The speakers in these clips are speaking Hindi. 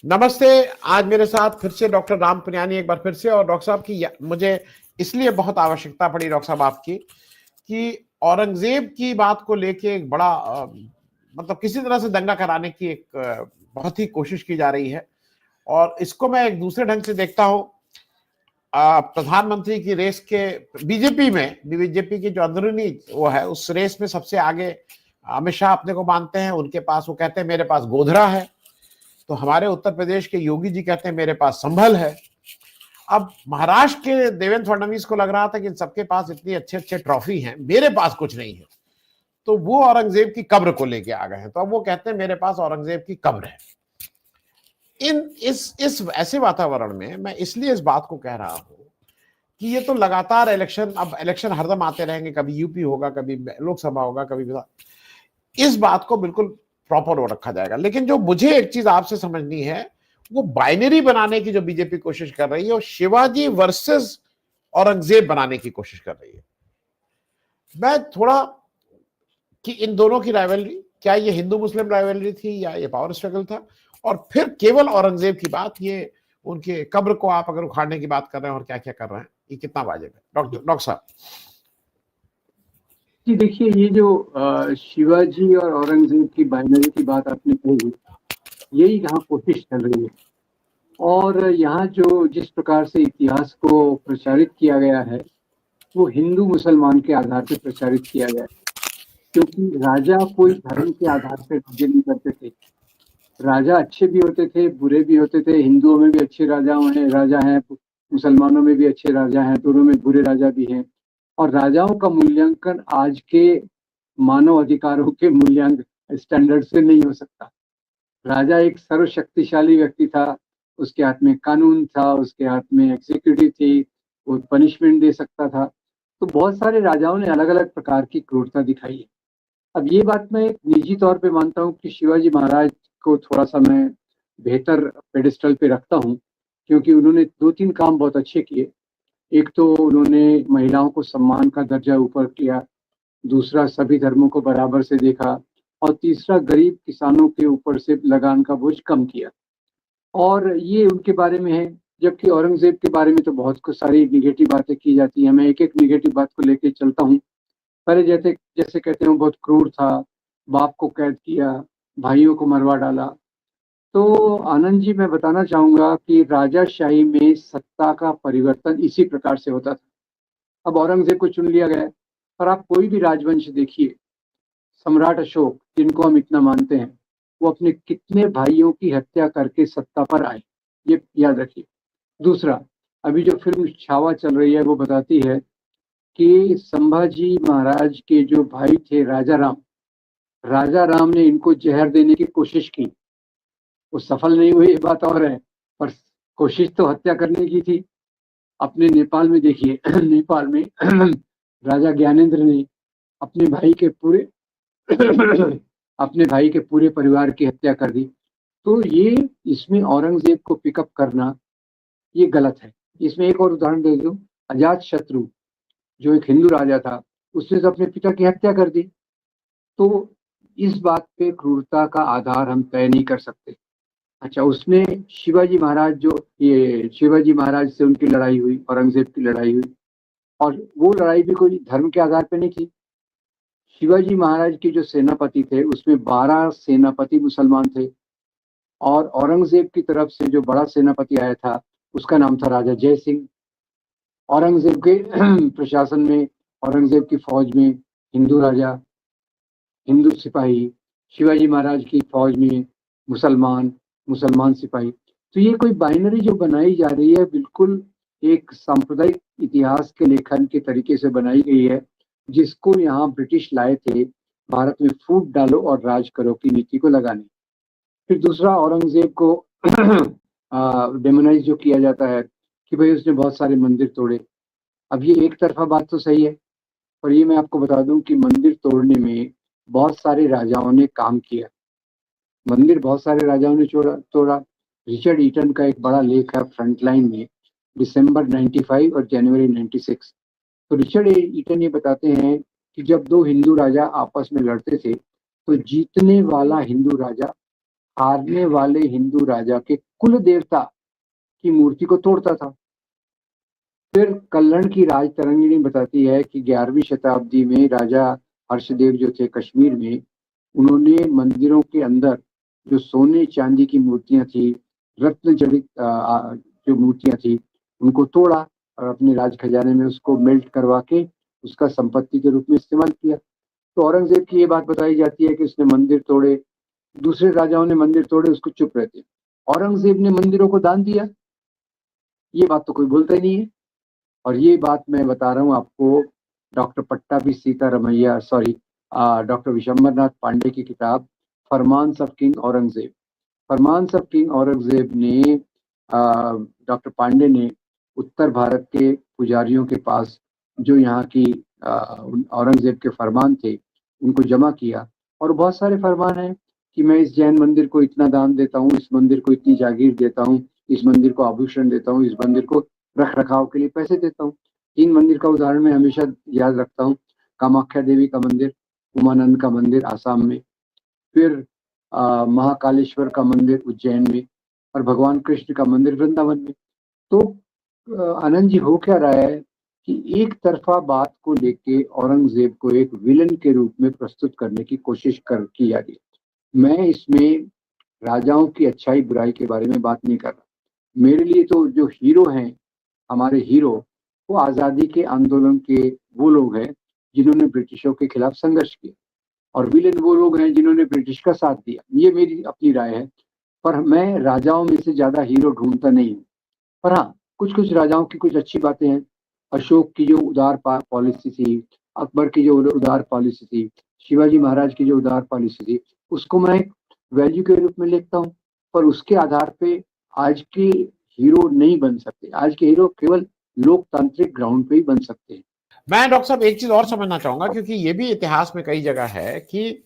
नमस्ते। आज मेरे साथ फिर से डॉक्टर राम पुनियानी एक बार फिर से। और डॉक्टर साहब की मुझे इसलिए बहुत आवश्यकता पड़ी डॉक्टर साहब आपकी कि औरंगजेब की बात को लेके एक बड़ा मतलब किसी तरह से दंगा कराने की एक बहुत ही कोशिश की जा रही है। और इसको मैं एक दूसरे ढंग से देखता हूं। प्रधानमंत्री की रेस के बीजेपी की जो अंदरूनी वो है उस रेस में सबसे आगे अमित शाह अपने को मानते हैं। उनके पास वो कहते हैं मेरे पास गोधरा है। तो हमारे उत्तर प्रदेश के योगी जी कहते हैं मेरे पास संभल है। अब महाराष्ट्र के देवेंद्र फडणवीस को लग रहा था कि इन सबके पास इतनी अच्छे अच्छे ट्रॉफी हैं, मेरे पास कुछ नहीं है। तो वो औरंगजेब की कब्र को लेके आ गए हैं। तो अब वो कहते हैं मेरे पास औरंगजेब की कब्र है। इस ऐसे वातावरण में मैं इसलिए इस बात को कह रहा हूं कि ये तो लगातार अब इलेक्शन हरदम आते रहेंगे। कभी यूपी होगा, कभी लोकसभा होगा, कभी इस बात को बिल्कुल प्रॉपर हो रखा जाएगा। लेकिन जो मुझे एक चीज आपसे समझनी है, वो बाइनरी बनाने की जो बीजेपी कोशिश कर रही है, वो शिवाजी वर्सेस औरंगजेब बनाने की कोशिश कर रही है। मैं थोड़ा कि इन दोनों की राइवलरी, क्या ये हिंदू मुस्लिम राइवलरी थी या ये पावर स्ट्रगल था, और फिर केवल औरंगजेब की बात, ये उनके कब्र को आप अगर उखाड़ने की बात कर रहे हैं और क्या क्या कर रहे हैं, ये कितना वाजिब है डॉक्टर साहब? जी देखिए, ये जो शिवाजी और औरंगजेब की बाइनरी की बात आपने कही, यही यहाँ कोशिश चल रही है। और यहाँ जो जिस प्रकार से इतिहास को प्रचारित किया गया है, वो हिंदू मुसलमान के आधार पर प्रचारित किया गया है। क्योंकि राजा कोई धर्म के आधार पर राज्य नहीं करते थे। राजा अच्छे भी होते थे, बुरे भी होते थे। हिंदुओं में भी अच्छे राजा हैं, मुसलमानों में भी अच्छे राजा हैं, दोनों में बुरे राजा भी हैं। और राजाओं का मूल्यांकन आज के मानव अधिकारों के मूल्यांकन स्टैंडर्ड से नहीं हो सकता। राजा एक सर्वशक्तिशाली व्यक्ति था, उसके हाथ में कानून था, उसके हाथ में एग्जीक्यूटिव थी, वो पनिशमेंट दे सकता था। तो बहुत सारे राजाओं ने अलग अलग प्रकार की क्रूरता दिखाई है। अब ये बात मैं एक निजी तौर पे मानता हूँ कि शिवाजी महाराज को थोड़ा सा मैं बेहतर पेडिस्टल पे रखता हूँ, क्योंकि उन्होंने 2-3 काम बहुत अच्छे किए। एक तो उन्होंने महिलाओं को सम्मान का दर्जा ऊपर किया, दूसरा सभी धर्मों को बराबर से देखा, और तीसरा गरीब किसानों के ऊपर से लगान का बोझ कम किया। और ये उनके बारे में है। जबकि औरंगजेब के बारे में तो बहुत कुछ सारी निगेटिव बातें की जाती हैं। मैं एक एक निगेटिव बात को लेके चलता हूँ। पहले जैसे जैसे कहते हैं, बहुत क्रूर था, बाप को कैद किया, भाइयों को मरवा डाला। तो आनंद जी, मैं बताना चाहूंगा कि राजाशाही में सत्ता का परिवर्तन इसी प्रकार से होता था। अब औरंगजेब को चुन लिया गया, पर आप कोई भी राजवंश देखिए, सम्राट अशोक जिनको हम इतना मानते हैं, वो अपने कितने भाइयों की हत्या करके सत्ता पर आए, ये याद रखिए। दूसरा, अभी जो फिल्म छावा चल रही है, वो बताती है कि संभाजी महाराज के जो भाई थे राजा राम ने इनको जहर देने की कोशिश की। वो सफल नहीं हुई, ये बात और है, पर कोशिश तो हत्या करने की थी। अपने नेपाल में देखिए नेपाल में राजा ज्ञानेंद्र ने अपने भाई के पूरे अपने भाई के पूरे परिवार की हत्या कर दी। तो ये इसमें औरंगजेब को पिकअप करना ये गलत है। इसमें एक और उदाहरण दे दूं, अजात शत्रु जो एक हिंदू राजा था, उसने तो अपने पिता की हत्या कर दी। तो इस बात पे क्रूरता का आधार हम तय नहीं कर सकते। अच्छा, उसमें शिवाजी महाराज से उनकी लड़ाई हुई, औरंगजेब की लड़ाई हुई, और वो लड़ाई भी कोई धर्म के आधार पे नहीं थी। शिवाजी महाराज के जो सेनापति थे, उसमें 12 सेनापति मुसलमान थे, और औरंगजेब की तरफ से जो बड़ा सेनापति आया था, उसका नाम था राजा जय सिंह। औरंगजेब के प्रशासन में, औरंगजेब की फौज में हिंदू राजा, हिंदू सिपाही, शिवाजी महाराज की फौज में मुसलमान सिपाही। तो ये कोई बाइनरी जो बनाई जा रही है, बिल्कुल एक सांप्रदायिक इतिहास के लेखन के तरीके से बनाई गई है, जिसको यहाँ ब्रिटिश लाए थे भारत में फूट डालो और राज करो की नीति को लगाने। फिर दूसरा, औरंगजेब को डेमोनाइज जो किया जाता है कि भाई उसने बहुत सारे मंदिर तोड़े। अब ये एक तरफा बात तो सही है, पर ये मैं आपको बता दूं कि मंदिर तोड़ने में बहुत सारे राजाओं ने काम किया। मंदिर बहुत सारे राजाओं ने तोड़ा। रिचर्ड ईटन का एक बड़ा लेख है फ्रंटलाइन में, दिसंबर 95 और जनवरी 96। तो रिचर्ड ईटन ये बताते हैं कि जब दो हिंदू राजा आपस में लड़ते थे, तो जीतने वाला हिंदू राजा हारने वाले हिंदू राजा के कुल देवता की मूर्ति को तोड़ता था। फिर कल्हड़ की राज तरंगिणी बताती है कि 11वीं शताब्दी में राजा हर्षदेव जो थे कश्मीर में, उन्होंने मंदिरों के अंदर जो सोने चांदी की मूर्तियां थी, रत्न जड़ित जो मूर्तियां थी, उनको तोड़ा और अपने राज खजाने में उसको मेल्ट करवा के उसका संपत्ति के रूप में इस्तेमाल किया। तो औरंगजेब की ये बात बताई जाती है कि उसने मंदिर तोड़े, दूसरे राजाओं ने मंदिर तोड़े, उसको चुप रहते। औरंगजेब ने मंदिरों को दान दिया, ये बात तो कोई बोलता ही नहीं है। और ये बात मैं बता रहा हूँ आपको, doctor Pattabhi Sitaramayya sorry doctor Vishambharnath Pande की किताब farmans of king Aurangzeb, farmans of king Aurangzeb ने डॉक्टर पांडे ने उत्तर भारत के पुजारियों के पास जो यहाँ की औरंगजेब के फरमान थे उनको जमा किया, और बहुत सारे फरमान हैं कि मैं इस जैन मंदिर को इतना दान देता हूँ, इस मंदिर को इतनी जागीर देता हूँ, इस मंदिर को आभूषण देता हूँ, इस मंदिर को रख रखाव के लिए पैसे देता हूँ। 3 मंदिर का उदाहरण मैं हमेशा याद रखता हूँ, कामाख्या देवी का मंदिर, उमानंद का मंदिर आसाम में, फिर महाकालेश्वर का मंदिर उज्जैन में, और भगवान कृष्ण का मंदिर वृंदावन में। तो आनंद जी, हो क्या रहा है कि एक तरफा बात को लेके औरंगजेब को एक विलन के रूप में प्रस्तुत करने की कोशिश की जा रही है। मैं इसमें राजाओं की अच्छाई बुराई के बारे में बात नहीं कर रहा। मेरे लिए तो जो हीरो हैं, हमारे हीरो, वो आज़ादी के आंदोलन के वो लोग हैं जिन्होंने ब्रिटिशों के खिलाफ संघर्ष किया, और विलेन वो लोग हैं जिन्होंने ब्रिटिश का साथ दिया। ये मेरी अपनी राय है, पर मैं राजाओं में से ज्यादा हीरो ढूंढता नहीं हूँ। पर हाँ, कुछ कुछ राजाओं की कुछ अच्छी बातें हैं। अशोक की जो उदार पॉलिसी थी, अकबर की जो उदार पॉलिसी थी, शिवाजी महाराज की जो उदार पॉलिसी थी, उसको मैं वैल्यू के रूप में लेता हूँ। पर उसके आधार पे आज के हीरो नहीं बन सकते। आज के हीरो केवल लोकतांत्रिक ग्राउंड पे ही बन सकते हैं। मैं डॉक्टर साहब एक चीज और समझना चाहूंगा, क्योंकि ये भी इतिहास में कई जगह है कि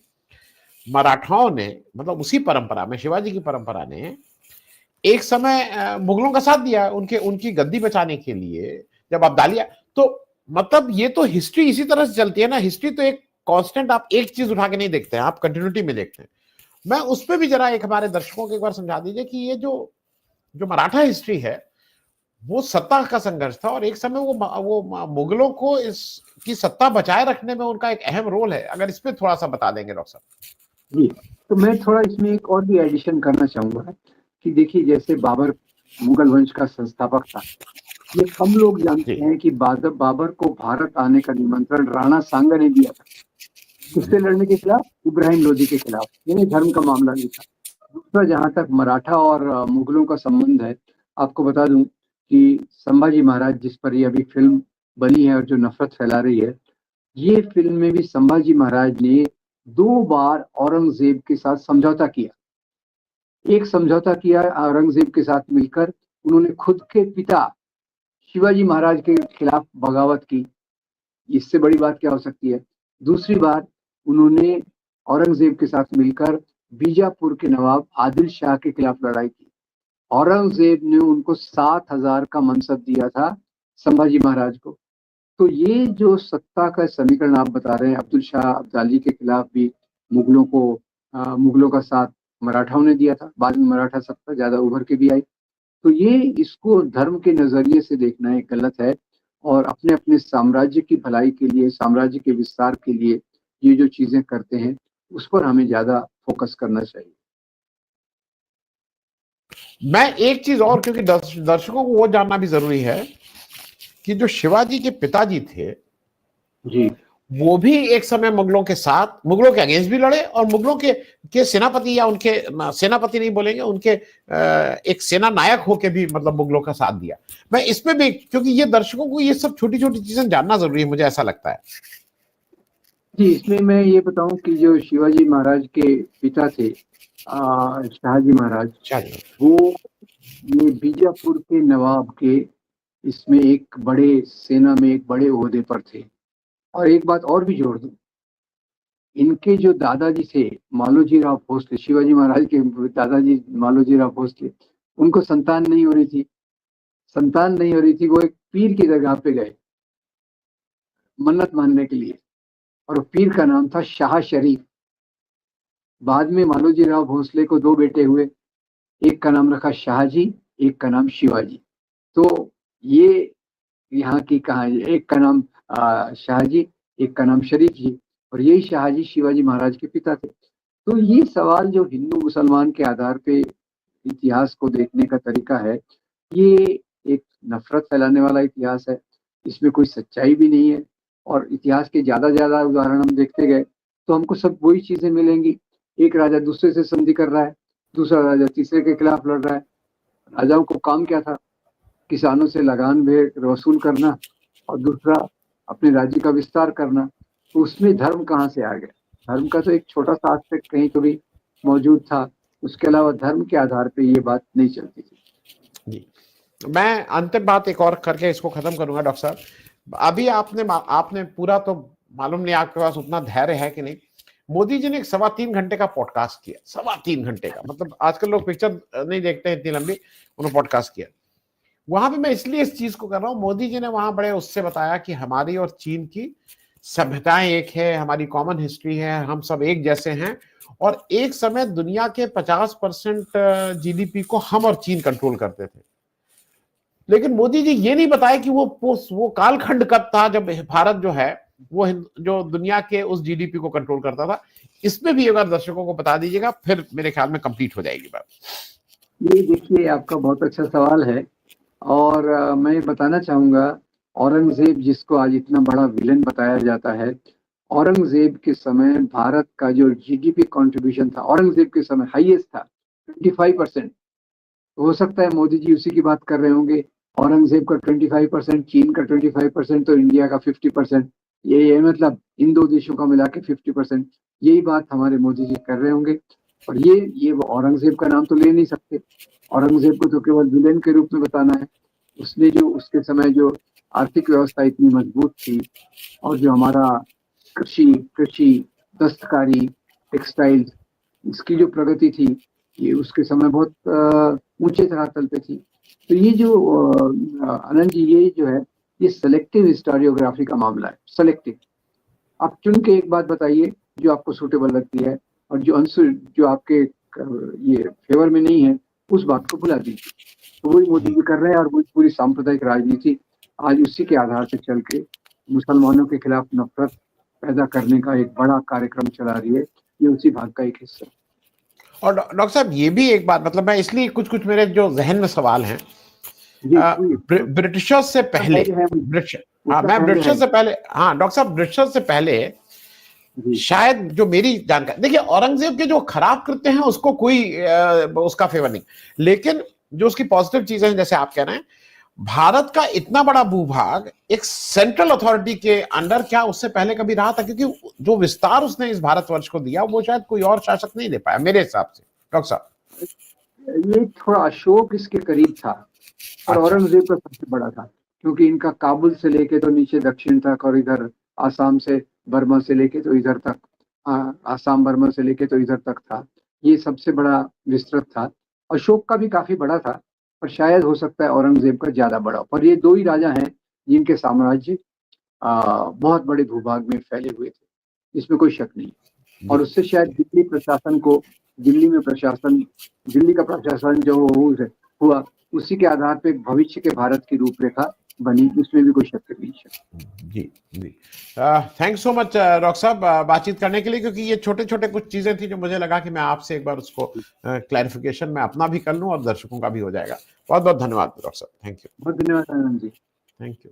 मराठाओं ने, मतलब उसी परंपरा में, शिवाजी की परंपरा ने एक समय मुगलों का साथ दिया उनके उनकी गद्दी बचाने के लिए, जब अब्दालिया। तो मतलब ये तो हिस्ट्री इसी तरह से चलती है ना, हिस्ट्री तो एक कांस्टेंट, आप एक चीज उठा के नहीं देखते हैं, आप कंटिन्यूटी में देखते हैं। मैं उस पर भी जरा एक हमारे दर्शकों को एक बार समझा दीजिए कि ये जो जो मराठा हिस्ट्री है, वो सत्ता का संघर्ष था, और एक समय वो मुगलों को इसकी सत्ता बचाए रखने में उनका एक अहम रोल है। अगर इस पे थोड़ा सा बता देंगे डॉक्टर साहब। जी, तो मैं थोड़ा इसमें एक और भी एडिशन करना चाहूंगा कि देखिए, जैसे बाबर मुगल वंश का संस्थापक था, ये कम लोग जानते हैं कि बाबर को भारत आने का निमंत्रण राणा सांगा ने दिया था। किससे लड़ने के खिलाफ? इब्राहिम लोदी के खिलाफ। यानी धर्म का मामला नहीं था। दूसरा, जहां तक मराठा और मुगलों का संबंध है, आपको बता दूं कि संभाजी महाराज, जिस पर ये अभी फिल्म बनी है और जो नफरत फैला रही है, ये फिल्म में भी संभाजी महाराज ने 2 बार औरंगजेब के साथ समझौता किया। एक समझौता किया औरंगजेब के साथ मिलकर, उन्होंने खुद के पिता शिवाजी महाराज के खिलाफ बगावत की। इससे बड़ी बात क्या हो सकती है? दूसरी बार उन्होंने औरंगजेब के साथ मिलकर बीजापुर के नवाब आदिल शाह के खिलाफ लड़ाई की। औरंगजेब ने उनको 7,000 का मनसब दिया था संभाजी महाराज को। तो ये जो सत्ता का समीकरण आप बता रहे हैं, अब्दुल शाह अब्दाली के खिलाफ भी मुगलों का साथ मराठाओं ने दिया था। बाद में मराठा सत्ता ज्यादा उभर के भी आई। तो ये इसको धर्म के नजरिए से देखना एक गलत है, और अपने अपने साम्राज्य की भलाई के लिए, साम्राज्य के विस्तार के लिए ये जो चीजें करते हैं, उस पर हमें ज्यादा फोकस करना चाहिए। मैं एक चीज और, क्योंकि दर्शकों को वो जानना भी जरूरी है कि जो शिवाजी के पिताजी थे, जी, वो भी एक समय मुगलों के साथ, मुगलों के अगेंस्ट भी लड़े, और मुगलों के सेनापति, या उनके सेनापति नहीं बोलेंगे, उनके एक सेना नायक होके भी मतलब मुगलों का साथ दिया। मैं इसमें भी, क्योंकि ये दर्शकों को ये सब छोटी छोटी चीजें जानना जरूरी है, मुझे ऐसा लगता है। जी, इसमें मैं ये बताऊं कि जो शिवाजी महाराज के पिता थे, शाहजी महाराज, शाहजहां। वो ये बीजापुर के नवाब के इसमें एक बड़े सेना में एक बड़े ओहदे पर थे। और एक बात और भी जोड़ दूं, इनके जो दादाजी थे मालोजी राव भोसले, शिवाजी महाराज के दादाजी मालोजी राव भोसले, उनको संतान नहीं हो रही थी। संतान नहीं हो रही थी, वो एक पीर की दरगाह पे गए मन्नत मानने के लिए, और पीर का नाम था शाह शरीफ। बाद में मालोजी राव भोसले को 2 बेटे हुए, एक का नाम रखा शाहजी, एक का नाम शिवाजी। तो ये यहाँ की कहानी, एक का नाम शाहजी, एक का नाम शरीफ जी, और यही शाहजी शिवाजी महाराज के पिता थे। तो ये सवाल जो हिंदू मुसलमान के आधार पे इतिहास को देखने का तरीका है, ये एक नफरत फैलाने वाला इतिहास है। इसमें कोई सच्चाई भी नहीं है, और इतिहास के ज्यादा उदाहरण हम देखते गए तो हमको सब वही चीजें मिलेंगी। एक राजा दूसरे से संधि कर रहा है, दूसरा राजा तीसरे के खिलाफ लड़ रहा है। राजाओं को काम क्या था? किसानों से लगान वसूल करना, और दूसरा अपने राज्य का विस्तार करना। तो उसमें धर्म कहाँ से आ गया? धर्म का तो एक छोटा सा आस्पेक्ट कहीं तो भी मौजूद था, उसके अलावा धर्म के आधार पे ये बात नहीं चलती थी। जी, मैं अंतिम बात एक और करके इसको खत्म करूंगा डॉक्टर साहब। अभी आपने पूरा, तो मालूम नहीं आपके पास उतना धैर्य है कि नहीं, मोदी जी ने एक 3.25 घंटे का पॉडकास्ट किया। 3.25 घंटे का, मतलब आजकल लोग पिक्चर नहीं देखते हैं इतनी लंबी, उन्होंने पॉडकास्ट किया। वहां पे मैं इसलिए इस चीज को कर रहा हूं, मोदी जी ने वहां बड़े उससे बताया कि हमारी और चीन की सभ्यताएं एक है, हमारी कॉमन हिस्ट्री है, हम सब एक जैसे हैं, और एक समय दुनिया के 50% जीडीपी को हम और चीन कंट्रोल करते थे। लेकिन मोदी जी ये नहीं बताए कि वो कालखंड कब था जब भारत जो है वो जो दुनिया के उस जीडीपी को कंट्रोल करता था। इसमें भी अगर दर्शकों को बता दीजिएगा, फिर मेरे ख्याल में कंप्लीट हो जाएगी बात। ये देखिए, आपका बहुत अच्छा सवाल है, और मैं बताना चाहूंगा, औरंगजेब जिसको आज इतना बड़ा विलेन बताया जाता है, औरंगजेब के समय भारत का जो जीडीपी कंट्रीब्यूशन था, औरंगजेब के समय हाईएस्ट था 25%। हो सकता है मोदी जी उसी की बात कर रहे होंगे। औरंगजेब का 25%, चीन का 25%, तो इंडिया का 50%। ये मतलब इन दो देशों का मिला के 50%। यही बात हमारे मोदी जी कर रहे होंगे। और ये वो औरंगजेब का नाम तो ले नहीं सकते, औरंगजेब को तो केवल विलेन के रूप में बताना है। उसने जो उसके समय जो आर्थिक व्यवस्था इतनी मजबूत थी, और जो हमारा कृषि, दस्तकारी, टेक्सटाइल्स, इसकी जो प्रगति थी, ये उसके समय बहुत ऊंचे धरातल पे थी। तो ये जो आनंद जी, ये जो है, ये सेलेक्टिव हिस्टोरियोग्राफी का मामला है। सेलेक्टिव, आप चुन के एक बात बताइए जो आपको सूटेबल लगती है, और जो आपके ये फेवर में नहीं है, उस बात को भुला दीजिए। तो वही मोदी जी कर रहे हैं, और वही पूरी सांप्रदायिक राजनीति आज उसी के आधार पर चल के मुसलमानों के खिलाफ नफरत पैदा करने का एक बड़ा कार्यक्रम चला रही है। ये उसी भाग का एक हिस्सा है। और डॉक्टर साहब ये भी एक बात, मतलब मैं इसलिए कुछ मेरे जो जहन में सवाल हैं, ब्रिटिशर्स से पहले, ब्रिटिशर्स से पहले, हाँ डॉक्टर साहब, ब्रिटिशर्स से पहले शायद, जो मेरी जानकारी, देखिए औरंगजेब के जो खराब कृत्य हैं उसको कोई उसका फेवर नहीं, लेकिन जो उसकी पॉजिटिव चीजें हैं, जैसे आप कह रहे हैं, भारत का इतना बड़ा भूभाग एक सेंट्रल अथॉरिटी के अंडर, क्या उससे पहले कभी रहा था? क्योंकि जो विस्तार उसने इस भारतवर्ष को दिया वो शायद कोई और शासक नहीं दे पाया मेरे हिसाब से। डॉक्टर साहब, ये थोड़ा अशोक इसके करीब था, और औरंगजेब का सबसे बड़ा था, क्योंकि इनका काबुल से लेके तो नीचे दक्षिण तक, और इधर आसाम से बर्मा से लेके तो इधर तक, आसाम बर्मा से लेके तो इधर तक था। ये सबसे बड़ा विस्तृत था। अशोक का भी काफी बड़ा था, पर शायद हो सकता है औरंगजेब का ज्यादा बड़ा। पर ये दो ही राजा हैं जिनके साम्राज्य बहुत बड़े भूभाग में फैले हुए थे, इसमें कोई शक नहीं। और उससे शायद दिल्ली का प्रशासन जो हुआ, उसी के आधार पे भविष्य के भारत की रूपरेखा बनी, उसमें भी कोई शक नहीं है। जी जी, थैंक्स सो मच डॉक्टर साहब बातचीत करने के लिए, क्योंकि ये छोटे कुछ चीजें थी जो मुझे लगा कि मैं आपसे एक बार उसको क्लैरिफिकेशन में अपना भी कर लूं और दर्शकों का भी हो जाएगा। बहुत बहुत धन्यवाद डॉक्टर साहब, थैंक यू। बहुत धन्यवाद आनंद जी। Thank you.